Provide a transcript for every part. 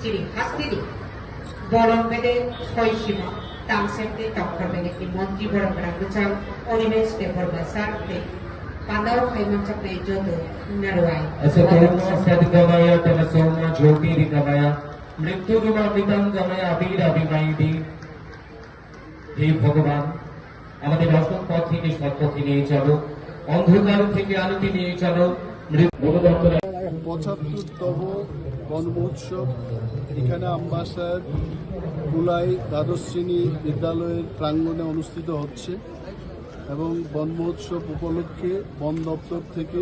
ciri khas tini bolong bede soisima tamsepte dokter bede ki monti borong berangkucang orimes de berbesar de pandau kaimancak de jodoh naruai सद्गमय तमसोम ज्योतिर्गमय मृत्युगमृतंगमय अबीराभिमयी हे भगवान আমাদের অসৎ পথ থেকে সৎ পথে নিয়ে চলো, অন্ধকার থেকে আলোতে নিয়ে চলো। ৭৫তম বন মহোৎসব এখানে আমবাসার কুলাই দ্বাদশ শ্রেণী বিদ্যালয়ের প্রাঙ্গণে অনুষ্ঠিত হচ্ছে এবং বন মহোৎসব উপলক্ষে বন দপ্তর থেকে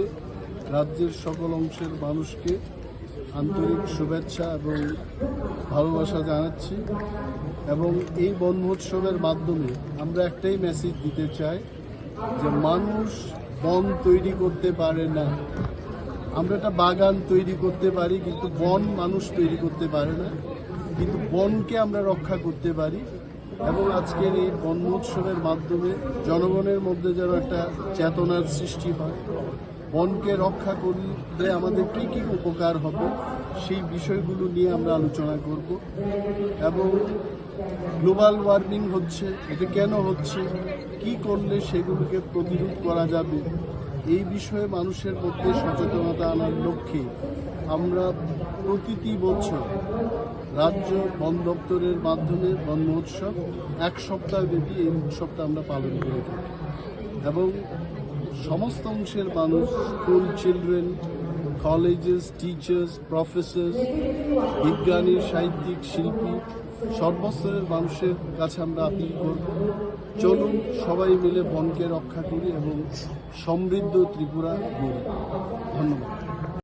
রাজ্যের সকল অংশের মানুষকে আন্তরিক শুভেচ্ছা এবং ভালোবাসা জানাচ্ছি এবং এই বন মহোৎসবের মাধ্যমে আমরা একটাই মেসেজ দিতে চাই যে মানুষ বন তৈরি করতে পারে না। আমরা একটা বাগান তৈরি করতে পারি কিন্তু বন মানুষ তৈরি করতে পারে না, কিন্তু বনকে আমরা রক্ষা করতে পারি এবং আজকের এই বন মহোৎসবের মাধ্যমে জনগণের মধ্যে যেন একটা চেতনার সৃষ্টি হয়, বনকে রক্ষা করলে আমাদের কী কী উপকার হবে সেই বিষয়গুলো নিয়ে আমরা আলোচনা করব এবং গ্লোবাল ওয়ার্মিং হচ্ছে, এটা কেন হচ্ছে, কি করলে সেগুলোকে প্রতিরোধ করা যাবে, এই বিষয়ে মানুষের মধ্যে সচেতনতা আনার লক্ষ্যে আমরা প্রতিটি বছর রাজ্য বন দপ্তরের মাধ্যমে বন মহোৎসব 1 সপ্তাহব্যাপী এই উৎসবটা আমরা পালন করে থাকি এবং সমস্ত অংশের মানুষ, school children, colleges, teachers, professor, বিজ্ঞানী, সাহিত্যিক, শিল্পী, সর্বস্তরের মানুষের কাছে আমরা আপিল করব, চলুন সবাই মিলে বনকে রক্ষা করি এবং সমৃদ্ধ ত্রিপুরা গড়ি। ধন্যবাদ।